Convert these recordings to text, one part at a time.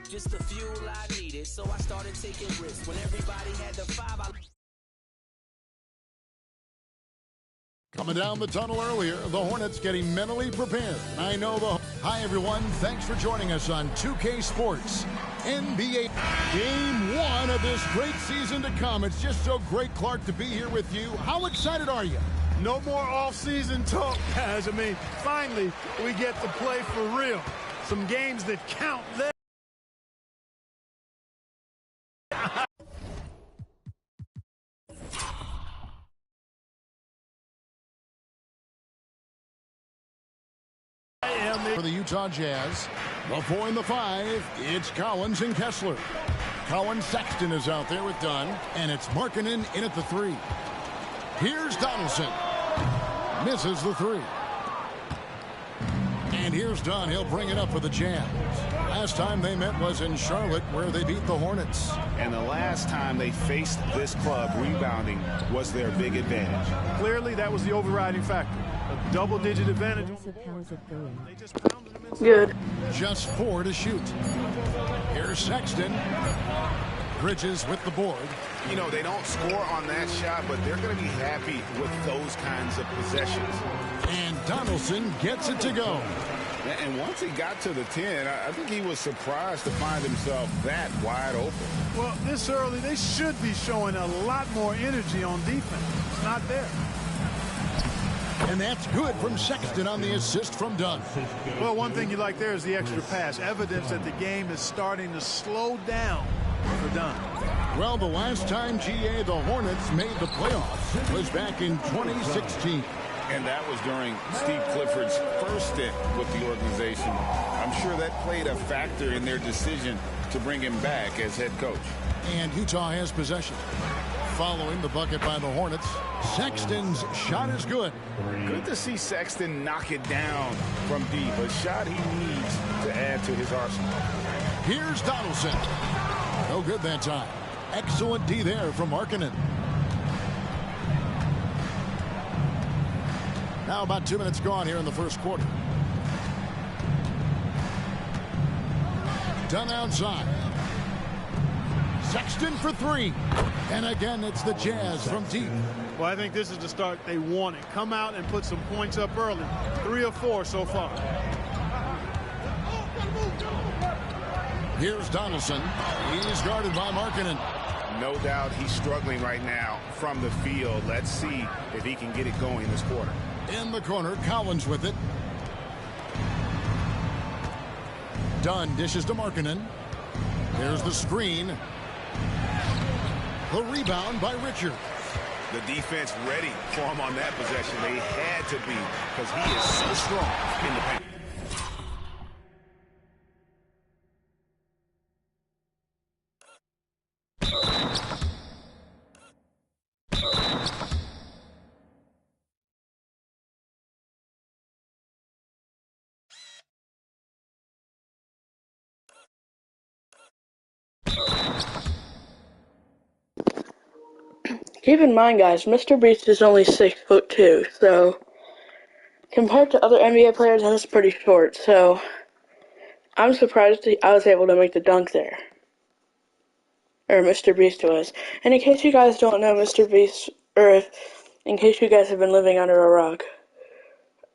Just the fuel I needed, so I started taking risks. When everybody had the 5, Coming down the tunnel earlier, the Hornets getting mentally prepared. I know Hi, everyone. Thanks for joining us on 2K Sports. NBA Game 1 of this great season to come. It's just so great, Clark, to be here with you. How excited are you? No more off-season talk, guys. I mean, finally, we get to play for real. Some games that count there. For the Utah Jazz, the 4 and the 5, it's Collins and Kessler. Colin Sexton is out there with Dunn, and it's Markkanen in at the 3. Here's Donaldson. Misses the 3. And here's Dunn. He'll bring it up for the Jazz. Last time they met was in Charlotte, where they beat the Hornets. And the last time they faced this club, rebounding was their big advantage. Clearly, that was the overriding factor. A double-digit advantage. How's it going? Good. Just 4 to shoot. Here's Sexton. Bridges with the board. You know, they don't score on that shot, but they're going to be happy with those kinds of possessions. And Donaldson gets it to go. And once he got to the 10, I think he was surprised to find himself that wide open. Well, this early, they should be showing a lot more energy on defense. It's not there. And that's good from Sexton on the assist from Dunn. Well, one thing you like there is the extra pass. Evidence that the game is starting to slow down for Dunn. Well, the last time, GA, the Hornets made the playoffs was back in 2016. And that was during Steve Clifford's first stint with the organization. I'm sure that played a factor in their decision to bring him back as head coach. And Utah has possession. Following the bucket by the Hornets, Sexton's shot is good. Good to see Sexton knock it down from deep. A shot he needs to add to his arsenal. Here's Donaldson. No good that time. Excellent D there from Markkanen. Now about 2 minutes gone here in the first quarter. Dunn outside. Sexton for 3. And again, it's the Jazz from deep. Well, I think this is the start they wanted. Come out and put some points up early. 3 or 4 so far. Here's Donaldson. He's guarded by Markkanen. No doubt he's struggling right now from the field. Let's see if he can get it going this quarter. In the corner, Collins with it. Dunn dishes to Markkanen. There's the screen. The rebound by Richards. The defense ready for him on that possession. They had to be, because he is so strong in the paint. Keep in mind, guys, MrBeast is only 6'2", so compared to other NBA players, that's pretty short. So I'm surprised I was able to make the dunk there, or MrBeast was. And in case you guys don't know MrBeast, or in case you guys have been living under a rock,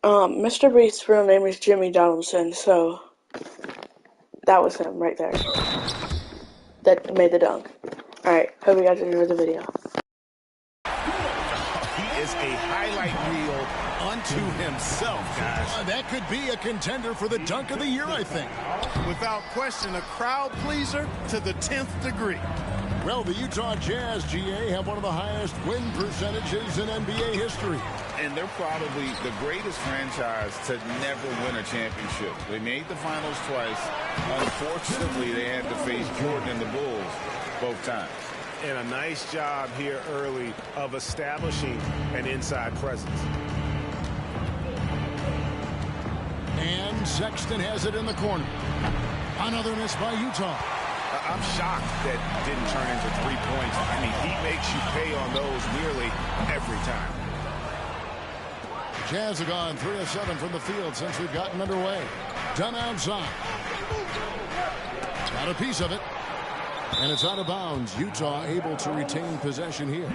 MrBeast's real name is Jimmy Donaldson. So that was him right there that made the dunk. All right, hope you guys enjoyed the video. Is a highlight reel unto himself, guys. That could be a contender for the dunk of the year, I think. Without question, a crowd pleaser to the 10th degree. Well, the Utah Jazz, GA, have one of the highest win percentages in NBA history. And they're probably the greatest franchise to never win a championship. They made the finals twice. Unfortunately, they had to face Jordan and the Bulls both times. And a nice job here early of establishing an inside presence. And Sexton has it in the corner. Another miss by Utah. I'm shocked that didn't turn into 3 points. I mean, he makes you pay on those nearly every time. Jazz have gone 3 of 7 from the field since we've gotten underway. Dunn outside. Got a piece of it. And it's out of bounds. Utah able to retain possession here.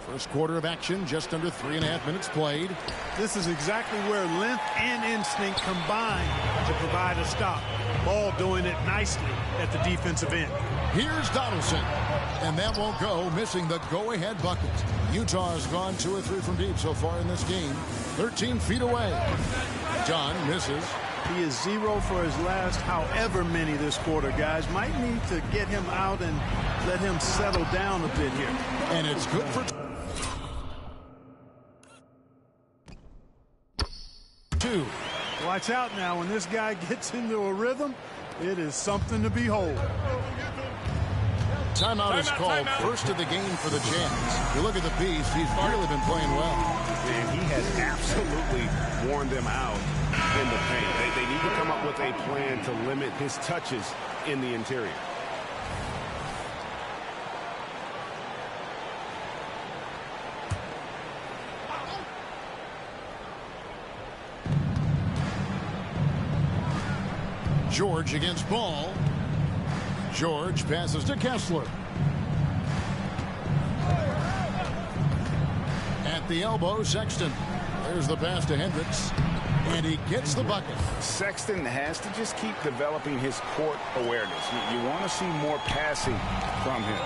First quarter of action, just under 3.5 minutes played. This is exactly where length and instinct combine to provide a stop. Ball doing it nicely at the defensive end. Here's Donaldson. And that won't go, missing the go-ahead bucket. Utah has gone 2 or 3 from deep so far in this game. 13 feet away. John misses. He is 0 for his last however many this quarter, guys. Might need to get him out and let him settle down a bit here. And it's good for 2. Watch out now. When this guy gets into a rhythm, it is something to behold. Timeout is called. First of the game for the Jazz. You look at the Beast, he's really been playing well. And he has absolutely worn them out in the paint. They need to come up with a plan to limit his touches in the interior. George against Ball. George passes to Kessler. At the elbow, Sexton. There's the pass to Hendricks. And he gets the bucket. Sexton has to just keep developing his court awareness. You want to see more passing from him.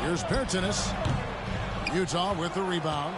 Here's Pertinis. Utah with the rebound.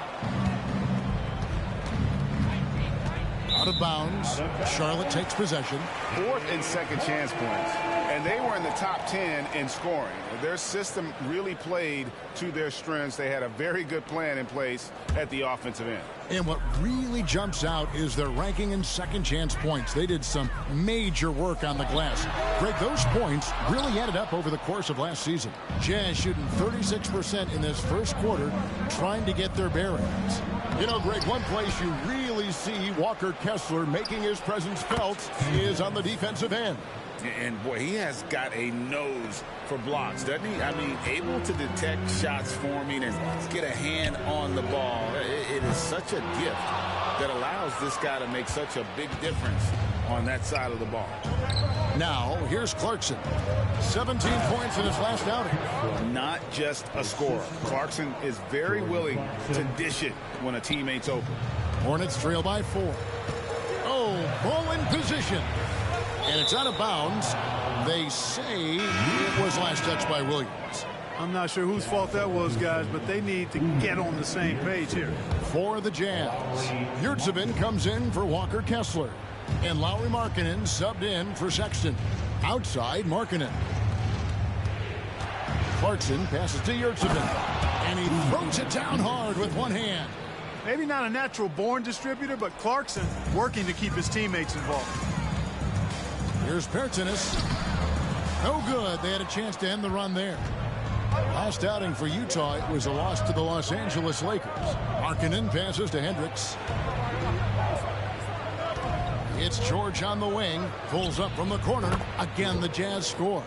Out of bounds. Charlotte takes possession. 4th and 2nd chance points. And they were in the top 10 in scoring. Their system really played to their strengths. They had a very good plan in place at the offensive end. And what really jumps out is their ranking in second chance points. They did some major work on the glass. Greg, those points really added up over the course of last season. Jazz shooting 36% in this first quarter, trying to get their bearings. You know, Greg, one place you really see Walker Kessler making his presence felt is on the defensive end. And, boy, he has got a nose for blocks, doesn't he? I mean, able to detect shots forming and get a hand on the ball. It is such a gift that allows this guy to make such a big difference on that side of the ball. Now, here's Clarkson. 17 points in his last outing. Not just a scorer. Clarkson is very willing to dish it when a teammate's open. Hornets trail by 4. Oh, ball in position. And it's out of bounds. They say it was last touched by Williams. I'm not sure whose fault that was, guys, but they need to get on the same page here. For the Jazz, Yurtsevin comes in for Walker Kessler. And Lauri Markkanen subbed in for Sexton. Outside, Markkanen. Clarkson passes to Yurtsevin. And he throws it down hard with one hand. Maybe not a natural born distributor, but Clarkson working to keep his teammates involved. Here's Pertinis. No good. They had a chance to end the run there. Last outing for Utah, it was a loss to the Los Angeles Lakers. Markkanen passes to Hendricks. It's George on the wing. Pulls up from the corner. Again, the Jazz score.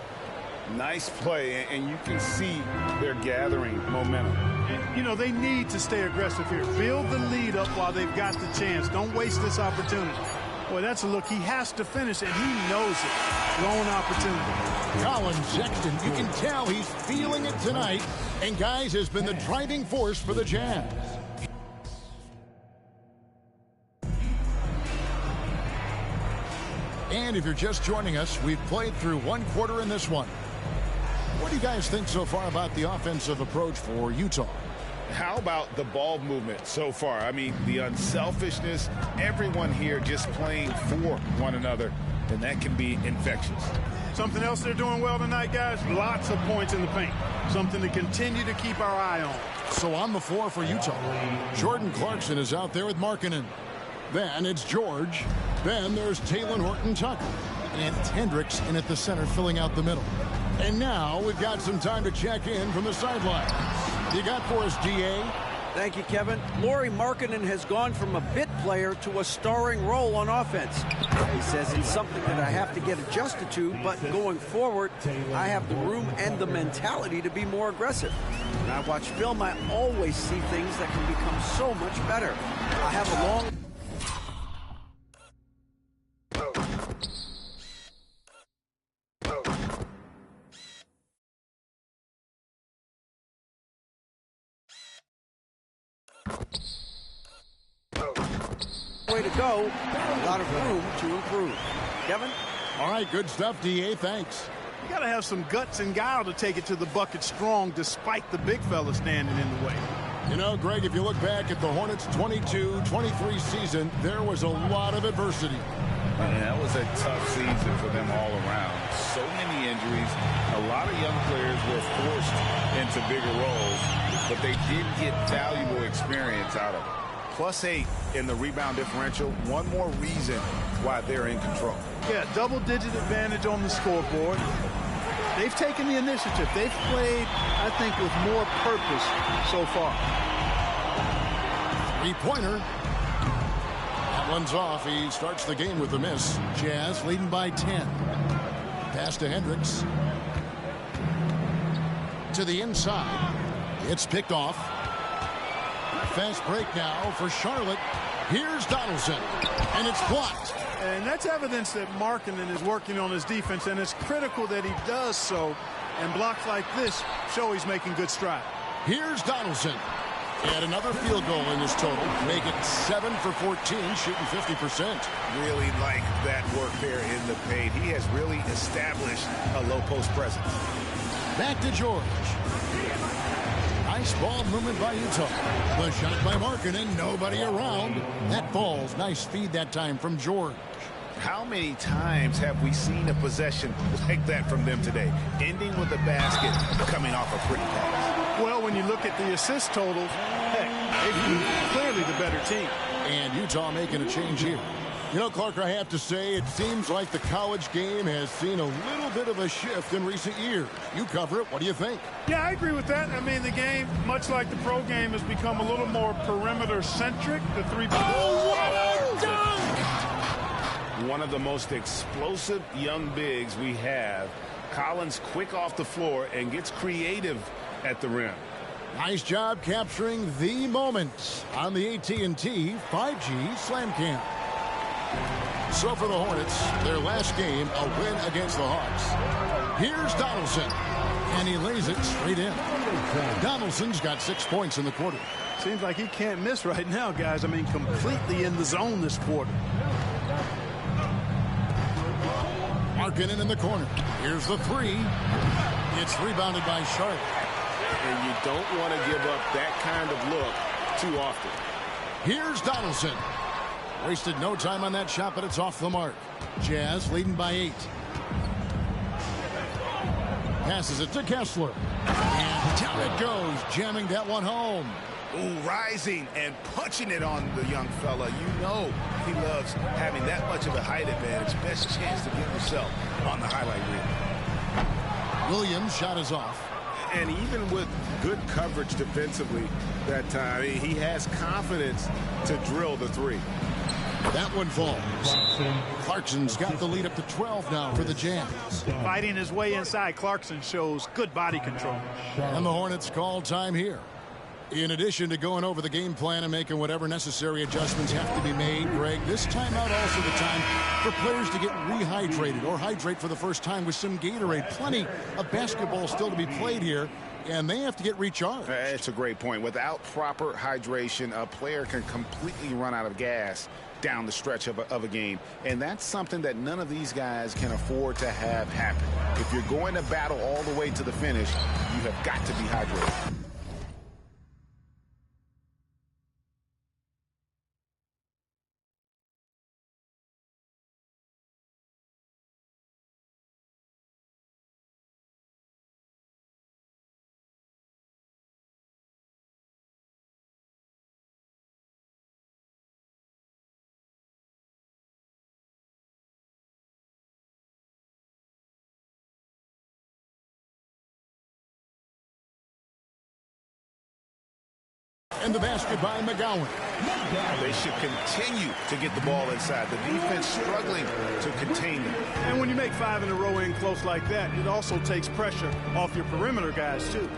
Nice play, and you can see they're gathering momentum. You know, they need to stay aggressive here. Build the lead up while they've got the chance. Don't waste this opportunity. Boy, that's a look. He has to finish, and he knows it. Lone opportunity. Colin Sexton, you can tell he's feeling it tonight. And, guys, has been the driving force for the Jazz. And if you're just joining us, we've played through one quarter in this one. What do you guys think so far about the offensive approach for Utah? How about the ball movement so far? I mean, the unselfishness, everyone here just playing for one another, and that can be infectious. Something else they're doing well tonight, guys? Lots of points in the paint. Something to continue to keep our eye on. So on the floor for Utah, Jordan Clarkson is out there with Markkanen. Then it's George. Then there's Talen Horton-Tucker. And it's Hendricks in at the center filling out the middle. And now we've got some time to check in from the sideline. You got for us, DA? Thank you, Kevin. Lauri Markkanen has gone from a bit player to a starring role on offense. He says it's something that I have to get adjusted to, but going forward, I have the room and the mentality to be more aggressive. When I watch film, I always see things that can become so much better. I have a long... way to go, and a lot of room to improve. Kevin? All right, good stuff, D.A. Thanks. You got to have some guts and guile to take it to the bucket strong despite the big fella standing in the way. You know, Greg, if you look back at the Hornets' 22-23 season, there was a lot of adversity. And that was a tough season for them all around. So many injuries. A lot of young players were forced into bigger roles, but they did get valuable experience out of it. +8 in the rebound differential. One more reason why they're in control. Yeah, double-digit advantage on the scoreboard. They've taken the initiative. They've played, I think, with more purpose so far. Three-pointer. That one's off. He starts the game with a miss. Jazz leading by 10. Pass to Hendricks. To the inside. It's picked off. Fast break now for Charlotte. Here's Donaldson, and it's blocked. And that's evidence that Markkanen is working on his defense, and it's critical that he does so. And blocks like this show he's making good stride. Here's Donaldson. And another field goal in his total. Make it 7 for 14, shooting 50%. Really like that work there in the paint. He has really established a low post presence. Back to George. Nice ball movement by Utah. The shot by Markkanen, nobody around. That falls. Nice feed that time from George. How many times have we seen a possession like that from them today? Ending with a basket, coming off a pretty pass. Well, when you look at the assist totals, heck, they're clearly the better team. And Utah making a change here. You know, Clark, I have to say, it seems like the college game has seen a little bit of a shift in recent years. You cover it. What do you think? Yeah, I agree with that. I mean, the game, much like the pro game, has become a little more perimeter-centric. The three-point. Oh, what a dunk! One of the most explosive young bigs we have. Collins quick off the floor and gets creative at the rim. Nice job capturing the moment on the AT&T 5G Slam Cam. So for the Hornets, their last game, a win against the Hawks. Here's Donaldson, and he lays it straight in. Donaldson's got 6 points in the quarter. Seems like he can't miss right now, guys. I mean, completely in the zone this quarter. Markkanen in the corner. Here's the three. It's rebounded by Charlotte. And you don't want to give up that kind of look too often. Here's Donaldson. Wasted no time on that shot, but it's off the mark. Jazz leading by 8. Passes it to Kessler. And down it goes, jamming that one home. Ooh, rising and punching it on the young fella. You know he loves having that much of a height advantage. Best chance to get yourself on the highlight reel. Williams' shot is off. And even with good coverage defensively that time, he has confidence to drill the three. That one falls. Clarkson's got the lead up to 12 now for the Jazz. Fighting his way inside, Clarkson shows good body control. And the Hornets call time here. In addition to going over the game plan and making whatever necessary adjustments have to be made, Greg, this timeout also the time for players to get rehydrated or hydrate for the first time with some Gatorade. Plenty of basketball still to be played here, and they have to get recharged. It's a great point. Without proper hydration, a player can completely run out of gas down the stretch of a game, and that's something that none of these guys can afford to have happen. If you're going to battle all the way to the finish, you have got to be hydrated. And the basket by McGowan. They should continue to get the ball inside. The defense struggling to contain them. And when you make 5 in a row in close like that, it also takes pressure off your perimeter guys, too.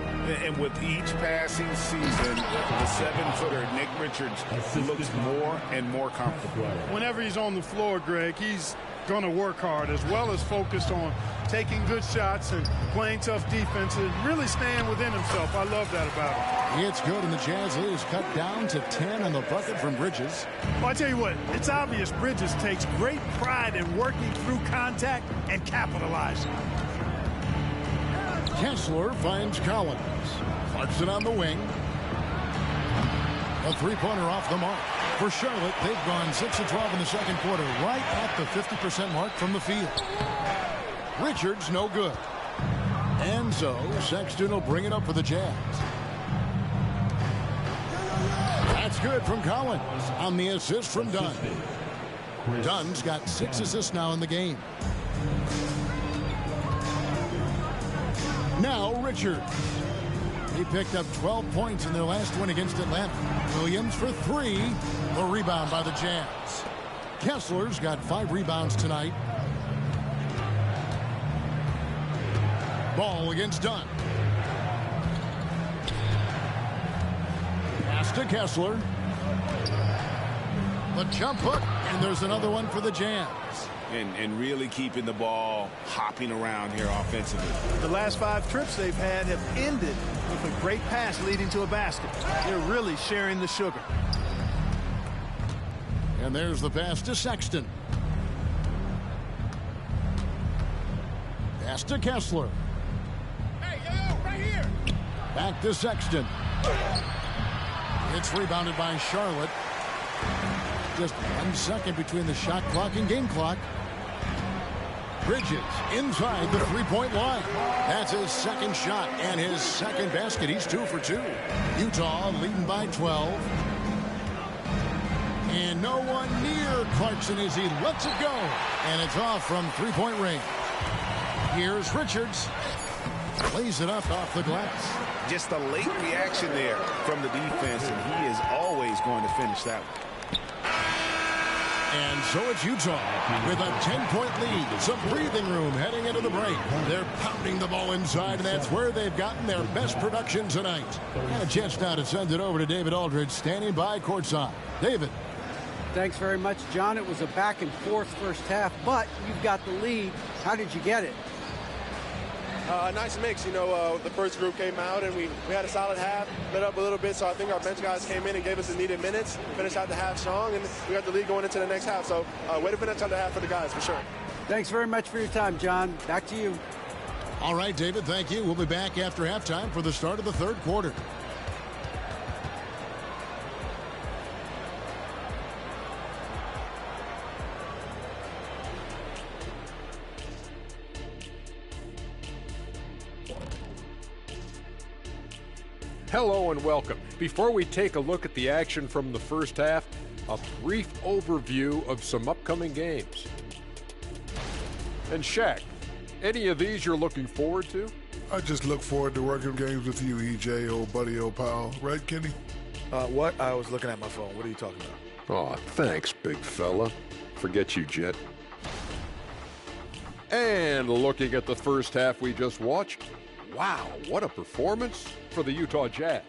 And with each passing season, the 7-footer Nick Richards looks more and more comfortable. Whenever he's on the floor, Greg, he's going to work hard as well as focused on taking good shots and playing tough defense and really staying within himself. I love that about him. It's good, and the Jazz lead is cut down to 10 on the bucket from Bridges. Well, I tell you what, it's obvious Bridges takes great pride in working through contact and capitalizing. Kessler finds Collins. Clarkson on the wing. A three-pointer off the mark. For Charlotte, they've gone 6 of 12 in the second quarter, right at the 50% mark from the field. Richards, no good. And so, Sexton will bring it up for the Jazz. That's good from Collins on the assist from Dunn. Dunn's got 6 assists now in the game. Now Richards. He picked up 12 points in their last win against Atlanta. Williams for 3. The rebound by the Jazz. Kessler's got 5 rebounds tonight. Ball against Dunn. Pass to Kessler. The jump hook, and there's another one for the Jazz. And really keeping the ball hopping around here offensively. The last 5 trips they've had have ended with a great pass leading to a basket. They're really sharing the sugar. And there's the pass to Sexton. Pass to Kessler. Hey, yo, right here. Back to Sexton. It's rebounded by Charlotte. Just 1 second between the shot clock and game clock. Bridges inside the three-point line. That's his second shot and his second basket. He's 2 for 2. Utah leading by 12. And no one near Clarkson as he lets it go. And it's off from three-point range. Here's Richards. Plays it up off the glass. Just a late reaction there from the defense, and he is always going to finish that one. And so it's Utah with a 10-point lead. Some breathing room heading into the break. They're pounding the ball inside, and that's where they've gotten their best production tonight. And a chance now to send it over to David Aldridge, standing by courtside. David. Thanks very much, John. It was a back-and-forth first half, but you've got the lead. How did you get it? Nice mix. You know, the first group came out and we had a solid half, lit up a little bit. So I think our bench guys came in and gave us the needed minutes, finished out the half strong, and we got the lead going into the next half. So way to finish out the half for the guys, for sure. Thanks very much for your time, John. Back to you. All right, David, thank you. We'll be back after halftime for the start of the third quarter. Hello and welcome. Before we take a look at the action from the first half, a brief overview of some upcoming games. And Shaq, any of these you're looking forward to? I just look forward to working games with you, EJ, old buddy, old pal. Right, Kenny? What? I was looking at my phone. What are you talking about? Aw, thanks, big fella. Forget you, Jet. And looking at the first half we just watched, wow, what a performance for the Utah Jazz.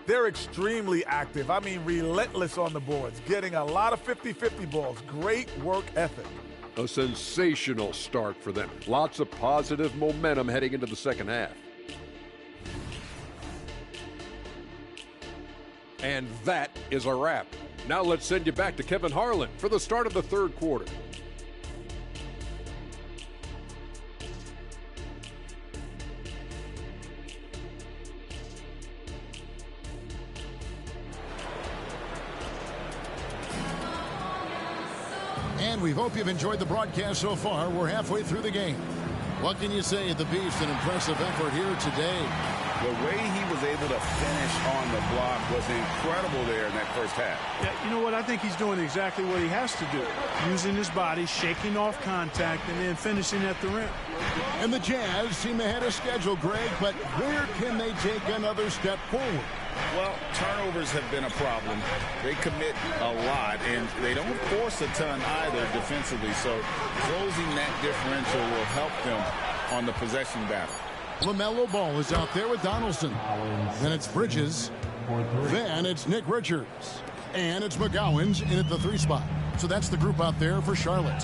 They're extremely active. I mean, relentless on the boards, getting a lot of 50-50 balls. Great work ethic. A sensational start for them. Lots of positive momentum heading into the second half. And that is a wrap. Now let's send you back to Kevin Harlan for the start of the third quarter. And we hope you've enjoyed the broadcast so far. We're halfway through the game. What can you say? The Beast, an impressive effort here today. The way he was able to finish on the block was incredible there in that first half. Yeah, you know what? I think he's doing exactly what he has to do. Using his body, shaking off contact, and then finishing at the rim. And the Jazz seem ahead of schedule, Greg, but where can they take another step forward? Well, turnovers have been a problem. They commit a lot, and they don't force a ton either defensively. So closing that differential will help them on the possession battle. LaMelo Ball is out there with Donaldson. Then it's Bridges. Then it's Nick Richards. And it's McGowan's in at the 3 spot. So that's the group out there for Charlotte.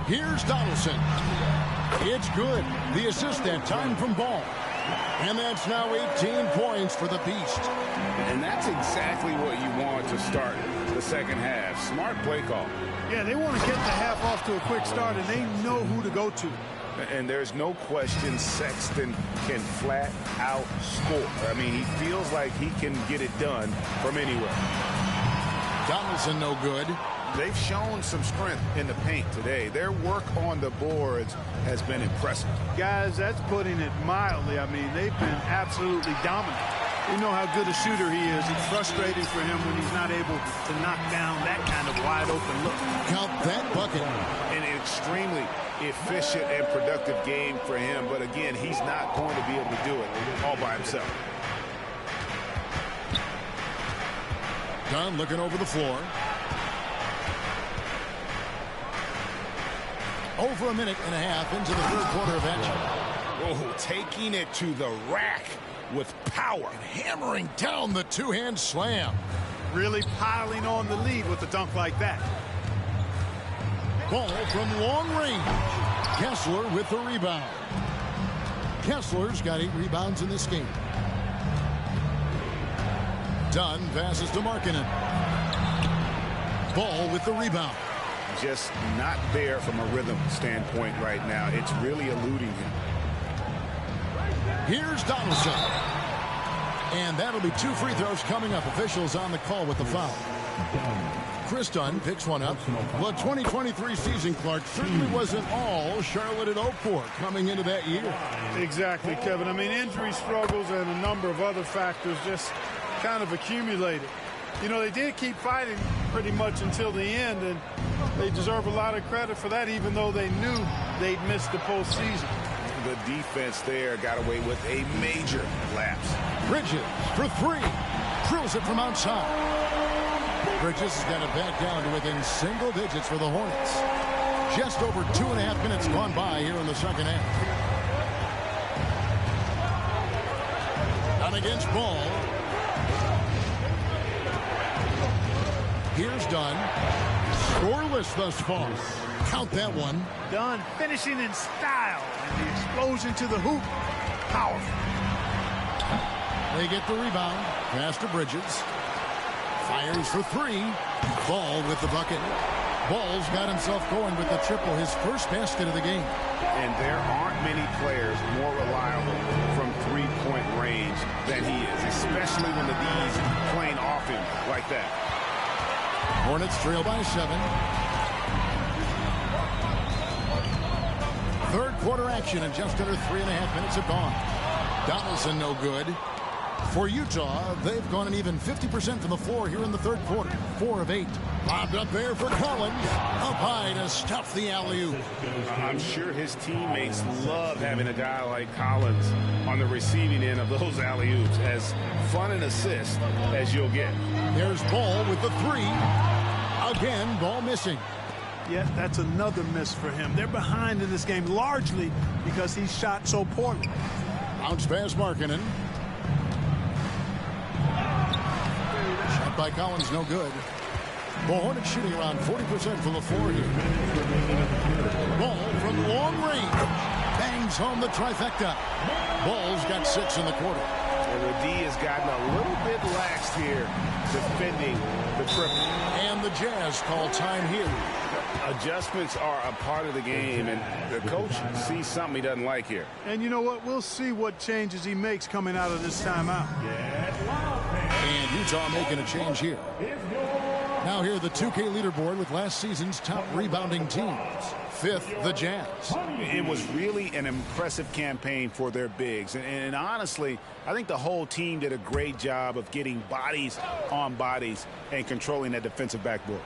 Here's Donaldson. It's good. The assist that time from Ball. And that's now 18 points for the Beast. And that's exactly what you want to start the second half. Smart play call. Yeah, they want to get the half off to a quick start, and they know who to go to. And there's no question Sexton can flat out score. I mean, he feels like he can get it done from anywhere. Donaldson no good. They've shown some strength in the paint today. Their work on the boards has been impressive. Guys, that's putting it mildly. I mean, they've been absolutely dominant. We know how good a shooter he is. It's frustrating for him when he's not able to knock down that kind of wide-open look. Count that bucket. An extremely efficient and productive game for him. But, again, he's not going to be able to do it all by himself. Dunn looking over the floor. Over a minute and a half into the third quarter of action. Oh, taking it to the rack with power. And hammering down the two-hand slam. Really piling on the lead with a dunk like that. Ball from long range. Kessler with the rebound. Kessler's got 8 rebounds in this game. Dunn passes to Markkanen. Ball with the rebound. Just not there from a rhythm standpoint right now. It's really eluding him. Here's Donaldson. And that'll be 2 free throws coming up. Officials on the call with the foul. Chris Dunn picks one up. The 2023 season, Clark, certainly wasn't all Charlotte had hoped for coming into that year. Exactly, Kevin. I mean, injury struggles and a number of other factors just kind of accumulated. You know, they did keep fighting pretty much until the end, and they deserve a lot of credit for that, even though they knew they'd missed the postseason. The defense there got away with a major lapse. Bridges for 3. Drills it from outside. Bridges has got it back down to within single digits for the Hornets. Just over 2.5 minutes gone by here in the second half. Down against Ball. Here's Dunn. Scoreless thus far. Count that one. Dunn finishing in style. And the explosion to the hoop. Powerful. They get the rebound. Pass to Bridges. Fires for 3. Ball with the bucket. Ball's got himself going with the triple, his first basket of the game. And there aren't many players more reliable from three-point range than he is, especially when the D's playing off him like that. Hornets trail by 7. Third quarter action, and just under 3.5 minutes have gone. Donaldson no good. For Utah, they've gone an even 50% from the floor here in the third quarter. 4 of 8. Bobbed up there for Collins. Up high to stuff the alley-oop. I'm sure his teammates love having a guy like Collins on the receiving end of those alley-oops. As fun an assist as you'll get. There's Ball with the 3. Again, Ball missing. Yeah, that's another miss for him. They're behind in this game largely because he shot so poorly. Bounce pass Markkanen. Shot by Collins, no good. The Hornets shooting around 40% from the floor here. Ball from long range. Bangs home the trifecta. Ball's got 6 in the quarter. And the D has gotten a little bit lax here defending the triple. And the Jazz call time here. Adjustments are a part of the game, and the coach sees something he doesn't like here. And you know what? We'll see what changes he makes coming out of this timeout. And Utah making a change here. Now here the 2K leaderboard with last season's top rebounding teams. 5th, the Jazz. It was really an impressive campaign for their bigs. And honestly, I think the whole team did a great job of getting bodies on bodies and controlling that defensive backboard.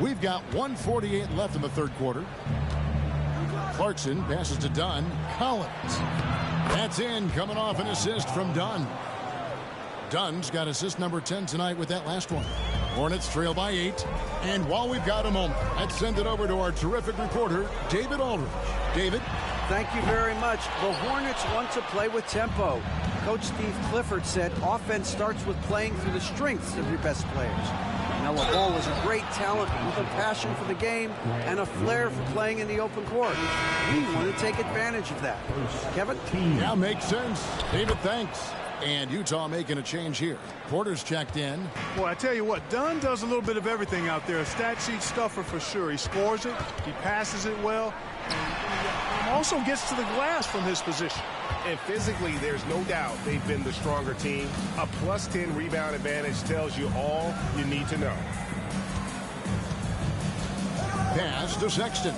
We've got 1:48 left in the third quarter. Clarkson passes to Dunn. Collins. That's in, coming off an assist from Dunn. Dunn's got assist number 10 tonight with that last one. Hornets trail by 8. And while we've got a moment, let's send it over to our terrific reporter, David Aldridge. David? Thank you very much. The Hornets want to play with tempo. Coach Steve Clifford said offense starts with playing through the strengths of your best players. Melo Ball is a great talent with a passion for the game and a flair for playing in the open court. We want to take advantage of that. Kevin? Yeah, makes sense. David, thanks. And Utah making a change here. Porter's checked in. Boy, I tell you what, Dunn does a little bit of everything out there. A stat sheet stuffer for sure. He scores it, he passes it well, and also gets to the glass from his position. And physically, there's no doubt they've been the stronger team. A plus 10 rebound advantage tells you all you need to know. Pass to Sexton.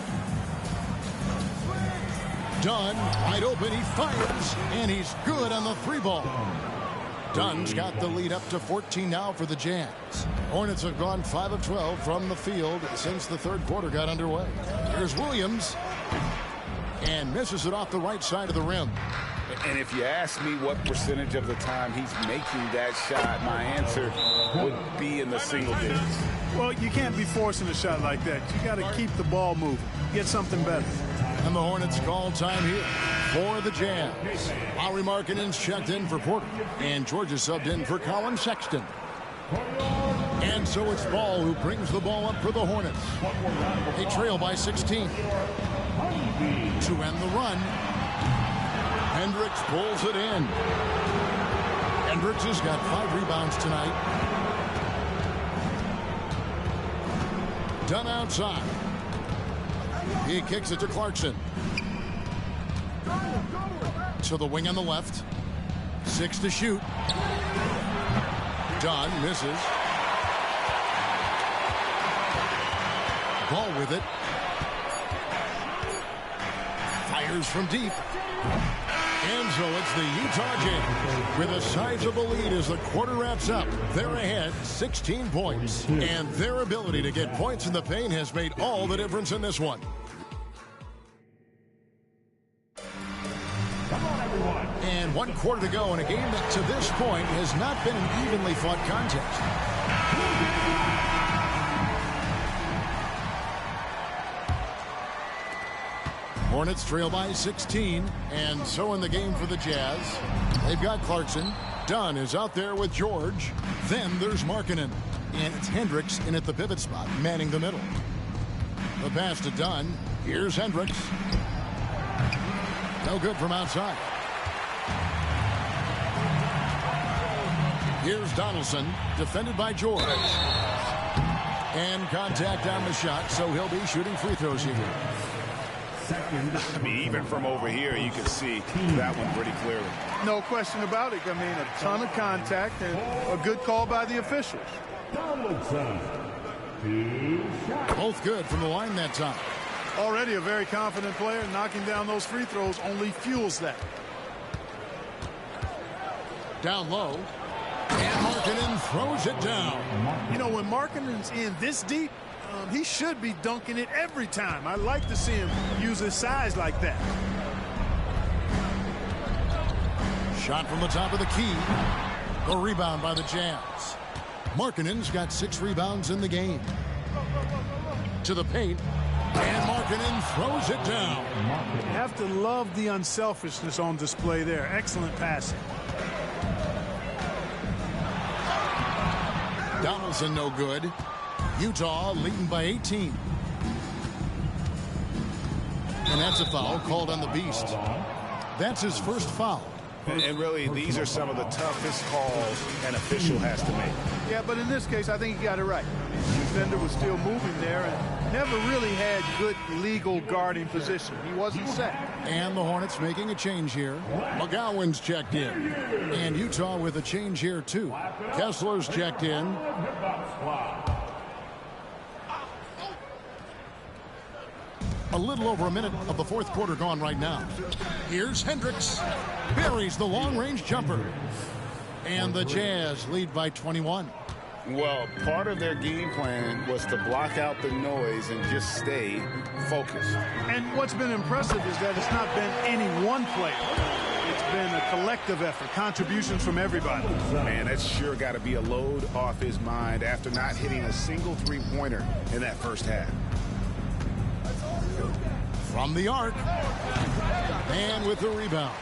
Dunn, wide open, he fires, and he's good on the 3-ball. Dunn's got the lead up to 14 now for the Jazz. Hornets have gone 5 of 12 from the field since the third quarter got underway. Here's Williams, and misses it off the right side of the rim. And if you ask me what percentage of the time he's making that shot, my answer would be in the single digits. Well, you can't be forcing a shot like that. You got to keep the ball moving. Get something better. And the Hornets call time here for the Jazz. Lauri Markkanen's checked in for Porter, and Georgia subbed in for Colin Sexton. And so it's Ball who brings the ball up for the Hornets. They trail by 16. To end the run, Hendricks pulls it in. Hendricks has got 5 rebounds tonight. Dunn outside. He kicks it to Clarkson. To the wing on the left. 6 to shoot. Dunn misses. Ball with it. Fires from deep. And so it's the Utah Jazz with a sizable lead as the quarter wraps up. They're ahead 16 points. And their ability to get points in the paint has made all the difference in this one. And 1 quarter to go in a game that to this point has not been an evenly fought contest. Hornets trail by 16, and so in the game for the Jazz. They've got Clarkson. Dunn is out there with George. Then there's Markkanen. And it's Hendricks in at the pivot spot, manning the middle. The pass to Dunn. Here's Hendricks. No good from outside. Here's Donaldson, defended by George. And contact on the shot, so he'll be shooting free throws here. I mean, even from over here, you can see that one pretty clearly. No question about it. I mean, a ton of contact and a good call by the officials. Both good from the line that time. Already a very confident player. Knocking down those free throws only fuels that. Down low. And Markkanen throws it down. You know, when Markkanen's in this deep, he should be dunking it every time. I like to see him use his size like that. Shot from the top of the key. The rebound by the Jazz. Markkanen's got 6 rebounds in the game. To the paint. And Markkanen throws it down. You have to love the unselfishness on display there. Excellent passing. Donaldson no good. Utah leading by 18. And that's a foul called on the Beast. That's his first foul. And really, these are some of the toughest calls an official has to make. Yeah, but in this case, I think he got it right. I mean, the defender was still moving there and never really had good legal guarding position. He wasn't set. And the Hornets making a change here. McGowan's checked in. And Utah with a change here, too. Kessler's checked in. A little over a minute of the fourth quarter gone right now. Here's Hendricks. Buries the long-range jumper. And the Jazz lead by 21. Well, part of their game plan was to block out the noise and just stay focused. And what's been impressive is that it's not been any one player. It's been a collective effort, contributions from everybody. Man, that's sure got to be a load off his mind after not hitting a single three-pointer in that first half. From the arc, and with the rebound.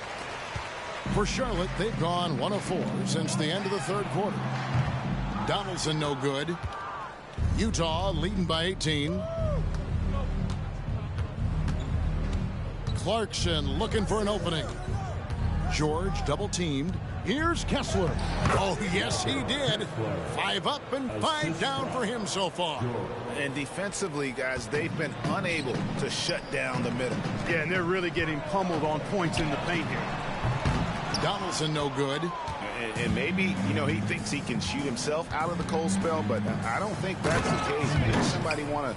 For Charlotte, they've gone 1 of 4 since the end of the third quarter. Donaldson no good. Utah leading by 18. Clarkson looking for an opening. George double teamed. Here's Kessler. Oh, yes, he did. 5 up and 5 down for him so far. And defensively, guys, they've been unable to shut down the middle. Yeah, and they're really getting pummeled on points in the paint here. Donaldson no good. And maybe, you know, he thinks he can shoot himself out of the cold spell, but I don't think that's the case. Maybe somebody want to...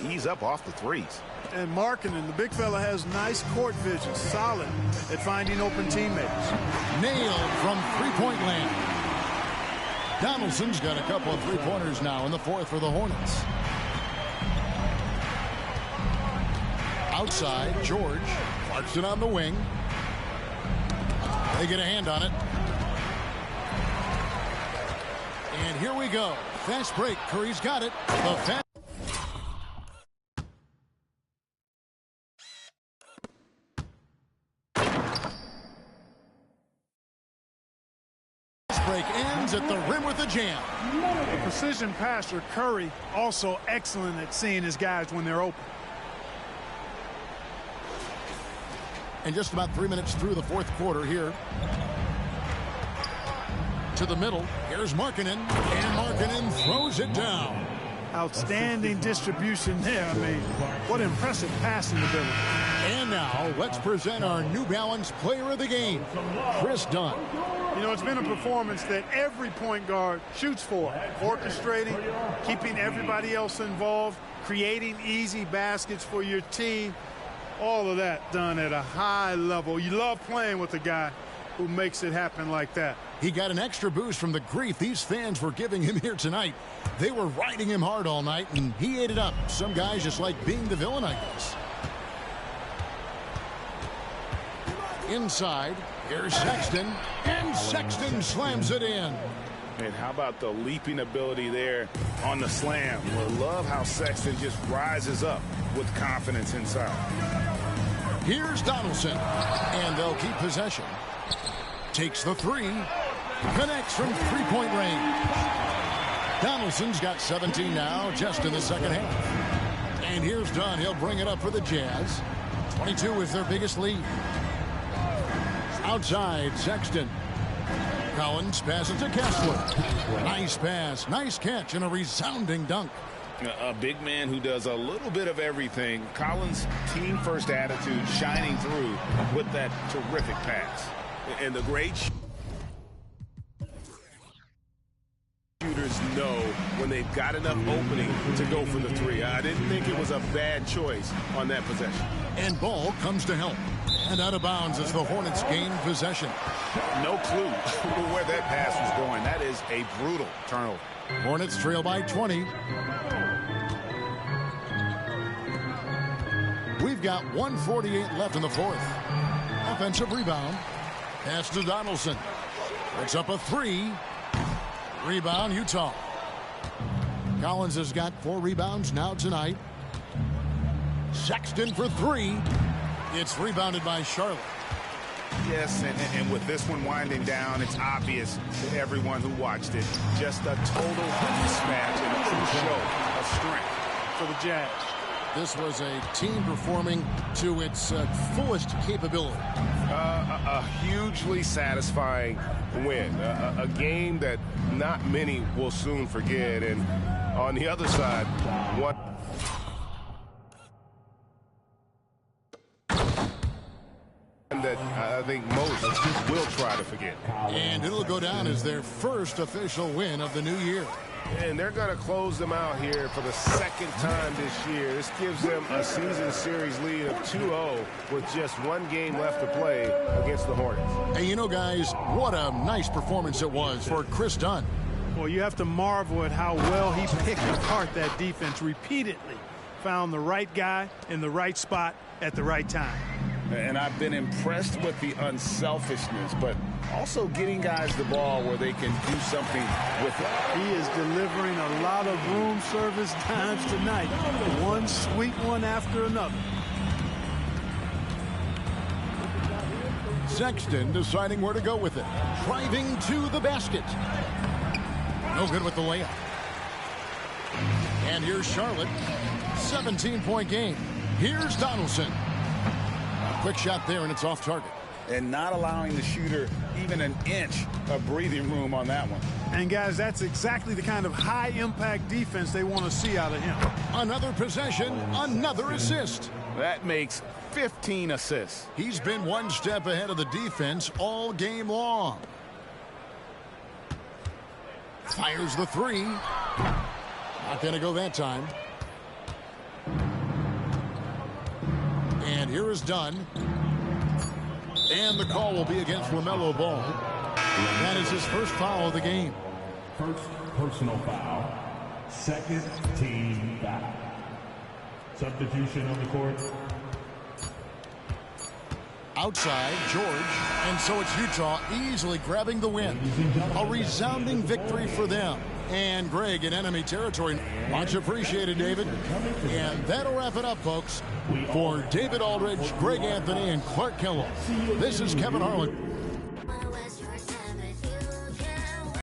ease up off the threes. And Markkanen, the big fella, has nice court vision, solid at finding open teammates. Nailed from three-point land. Donaldson's got a couple of three-pointers now in the fourth for the Hornets. Outside, George. Clarkson on the wing. They get a hand on it. And here we go. Fast break. Curry's got it. The fast break ends at the rim with a jam. A precision passer, Curry, also excellent at seeing his guys when they're open. And just about 3 minutes through the fourth quarter here. To the middle. Here's Markkanen. And Markkanen throws it down. Outstanding distribution there. I mean, what impressive passing ability. And now, let's present our New Balance Player of the Game, Chris Dunn. You know, it's been a performance that every point guard shoots for. Orchestrating, keeping everybody else involved, creating easy baskets for your team. All of that done at a high level. You love playing with a guy who makes it happen like that. He got an extra boost from the grief these fans were giving him here tonight. They were riding him hard all night, and he ate it up. Some guys just like being the villain, I guess. Inside, here's Sexton, and Sexton slams it in. And how about the leaping ability there on the slam? I love how Sexton just rises up with confidence inside. Here's Donaldson, and they'll keep possession. Takes the three, connects from three-point range. Donaldson's got 17 now, just in the second half. And here's Dunn. He'll bring it up for the Jazz. 22 is their biggest lead. Outside, Sexton. Collins passes to Kessler. Nice pass, nice catch, and a resounding dunk. A big man who does a little bit of everything. Collins' team-first attitude shining through with that terrific pass. And the great shooters know when they've got enough opening to go for the three. I didn't think it was a bad choice on that possession. And ball comes to help. And out of bounds as the Hornets gain possession. No clue where that pass was going. That is a brutal turnover. Hornets trail by 20. We've got 1:48 left in the fourth. Offensive rebound. Pass to Donaldson. Puts up a three. Rebound, Utah. Collins has got 4 rebounds now tonight. Sexton for 3. It's rebounded by Charlotte. Yes, and with this one winding down, it's obvious to everyone who watched it. Just a total mismatch and a true show of strength for the Jazz. This was a team performing to its fullest capability. A hugely satisfying win. A game that not many will soon forget. And on the other side, one that I think most will try to forget. And it'll go down as their first official win of the new year. And they're going to close them out here for the second time this year. This gives them a season series lead of 2-0 with just 1 game left to play against the Hornets. Hey, you know, guys, what a nice performance it was for Chris Dunn. Well, you have to marvel at how well he picked apart that defense repeatedly. Found the right guy in the right spot at the right time. And I've been impressed with the unselfishness, but also getting guys the ball where they can do something with it. He is delivering a lot of room service times tonight. One sweet one after another. Sexton deciding where to go with it. Driving to the basket. No good with the layup. And here's Charlotte. 17-point game. Here's Donaldson. A quick shot there, and it's off target. And not allowing the shooter even an inch of breathing room on that one. And, guys, that's exactly the kind of high-impact defense they want to see out of him. Another possession, another assist. That makes 15 assists. He's been one step ahead of the defense all game long. Fires the three. Not going to go that time. And here is Dunn. And the call will be against LaMelo Ball. That is his first foul of the game. First personal foul. Second team foul. Substitution on the court. Outside, George. And so it's Utah easily grabbing the win. A resounding victory for them. And Greg in enemy territory. Much appreciated, David. And that'll wrap it up, folks. For David Aldridge, Greg Anthony, and Clark Kellogg, this is Kevin Harlan.